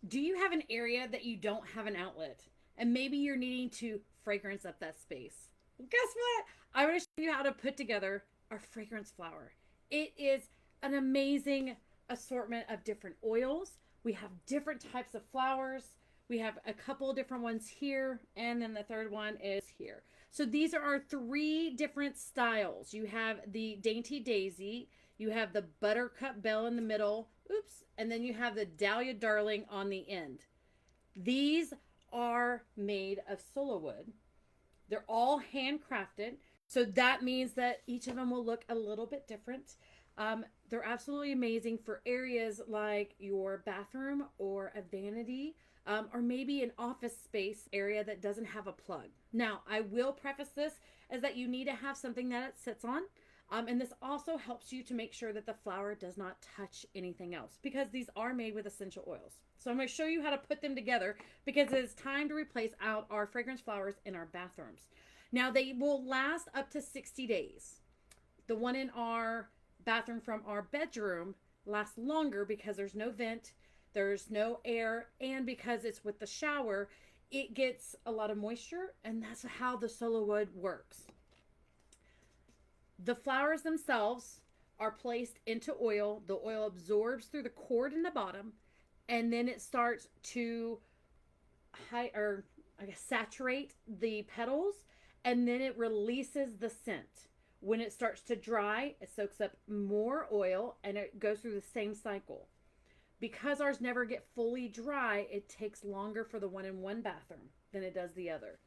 Do you have an area that you don't have an outlet? And maybe you're needing to fragrance up that space. Well, guess what? I'm going to show you how to put together our fragrance flower. It is an amazing assortment of different oils. We have different types of flowers. We have a couple of different ones here, and then the third one is here. So these are our three different styles. You have the Dainty Daisy, you have the Buttercup Bell in the middle, oops, and then you have the Dahlia Darling on the end. These are made of solo wood. They're all handcrafted. So that means that each of them will look a little bit different. They're absolutely amazing for areas like your bathroom or a vanity, or maybe an office space area that doesn't have a plug. Now, I will preface this as that you need to have something that it sits on. And this also helps you to make sure that the flower does not touch anything else because these are made with essential oils. So I'm going to show you how to put them together because it is time to replace out our fragrance flowers in our bathrooms. Now, they will last up to 60 days. The one in our bathroom from our bedroom lasts longer because there's no vent, there's no air, and because it's with the shower, it gets a lot of moisture, and that's how the solo wood works. The flowers themselves are placed into oil. The oil absorbs through the cord in the bottom, and then it starts to saturate the petals, and then it releases the scent. When it starts to dry, it soaks up more oil, and it goes through the same cycle. Because ours never get fully dry, it takes longer for the one in one bathroom than it does the other.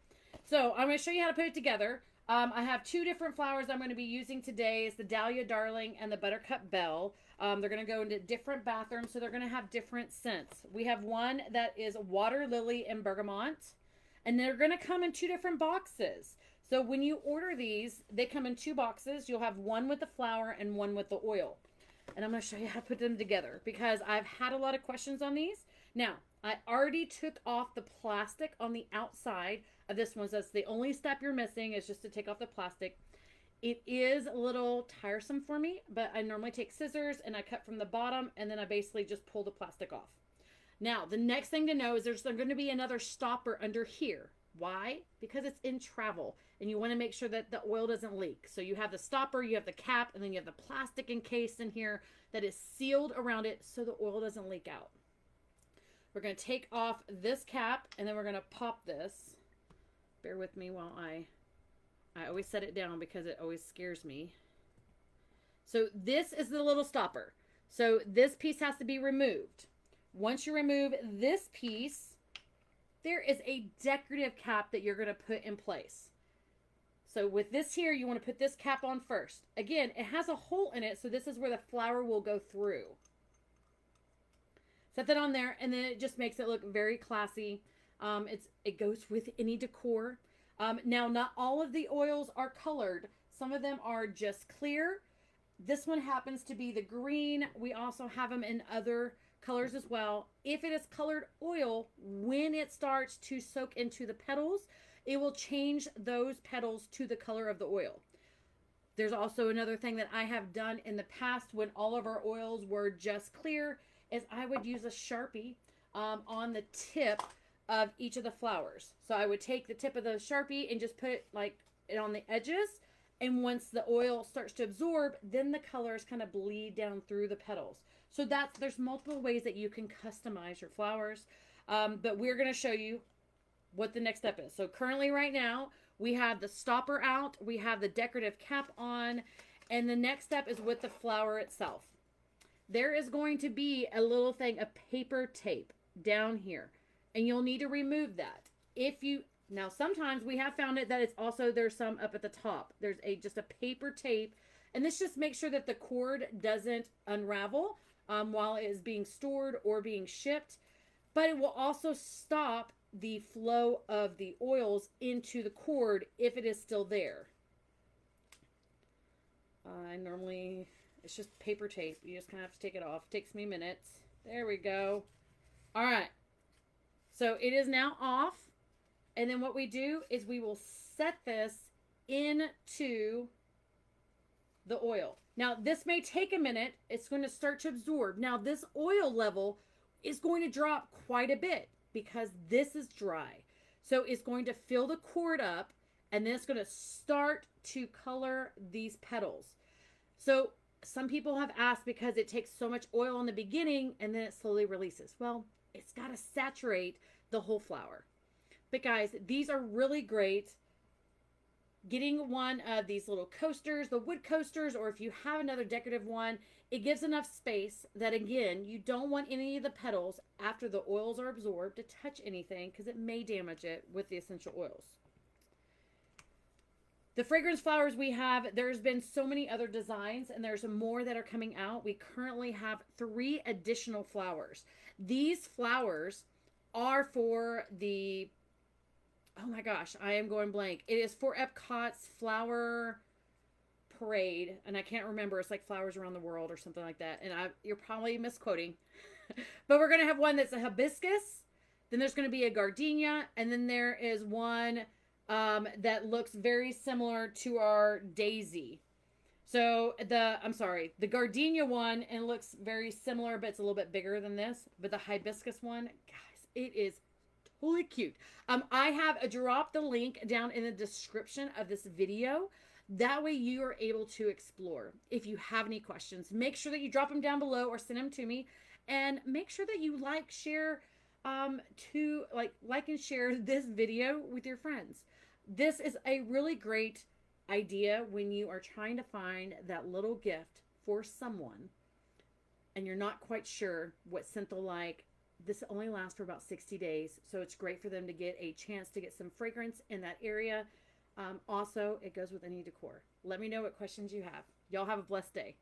So I'm going to show you how to put it together. I have two different flowers I'm going to be using today. It's the Dahlia Darling and the Buttercup Bell. They're going to go into different bathrooms, so they're going to have different scents. We have one that is Water Lily and Bergamot, and they're going to come in two different boxes. So when you order these, they come in two boxes. You'll have one with the flower and one with the oil. And I'm going to show you how to put them together because I've had a lot of questions on these. Now, I already took off the plastic on the outside of this one. So that's the only step you're missing is just to take off the plastic. It is a little tiresome for me, but I normally take scissors and I cut from the bottom and then I basically just pull the plastic off. Now, the next thing to know is there's going to be another stopper under here. Why? Because it's in travel and you want to make sure that the oil doesn't leak. So you have the stopper, you have the cap, and then you have the plastic encased in here that is sealed around it so the oil doesn't leak out. We're going to take off this cap and then we're going to pop this. Bear with me while I always set it down because it always scares me. So this is the little stopper. So this piece has to be removed. Once you remove this piece, there is a decorative cap that you're going to put in place. So with this here, you want to put this cap on first. Again, it has a hole in it, so this is where the flower will go through. Set that on there, and then it just makes it look very classy. It goes with any decor. Now, not all of the oils are colored. Some of them are just clear. This one happens to be the green. We also have them in other colors as well. If it is colored oil, when it starts to soak into the petals, it will change those petals to the color of the oil. There's also another thing that I have done in the past when all of our oils were just clear is I would use a Sharpie on the tip of each of the flowers. So I would take the tip of the Sharpie and just put it like it on the edges. And once the oil starts to absorb, then the colors kind of bleed down through the petals. So there's multiple ways that you can customize your flowers. But we're going to show you what the next step is. So currently right now, we have the stopper out. We have the decorative cap on. And the next step is with the flower itself. There is going to be a little thing of paper tape down here. And you'll need to remove that. Now, sometimes we have found it that it's also, there's some up at the top. There's just a paper tape. And this just makes sure that the cord doesn't unravel while it is being stored or being shipped. But it will also stop the flow of the oils into the cord if it is still there. It's just paper tape. You just kind of have to take it off. It takes me minutes. There we go. All right. So it is now off. And then what we do is we will set this into the oil. Now, this may take a minute. It's going to start to absorb. Now, this oil level is going to drop quite a bit because this is dry. So it's going to fill the cord up, and then it's going to start to color these petals. So some people have asked because it takes so much oil in the beginning and then it slowly releases. Well, it's got to saturate the whole flower. But guys, these are really great. Getting one of these little coasters, the wood coasters, or if you have another decorative one, it gives enough space that, again, you don't want any of the petals after the oils are absorbed to touch anything because it may damage it with the essential oils. The fragrance flowers we have, there's been so many other designs and there's more that are coming out. We currently have 3 additional flowers. These flowers are for the, oh my gosh, I am going blank. It is for Epcot's flower parade, and I can't remember. It's like Flowers Around the World or something like that. And you're probably misquoting. But we're going to have one that's a hibiscus. Then there's going to be a gardenia. And then there is one that looks very similar to our daisy. So the gardenia one, and looks very similar, but it's a little bit bigger than this. But the hibiscus one, guys, it is totally cute. I have dropped the link down in the description of this video. That way you are able to explore. If you have any questions, make sure that you drop them down below or send them to me, and make sure that you like and share this video with your friends. This is a really great idea when you are trying to find that little gift for someone and you're not quite sure what scent they'll like. This only lasts for about 60 days, so it's great for them to get a chance to get some fragrance in that area. Also, it goes with any decor. Let me know what questions you have. Y'all have a blessed day.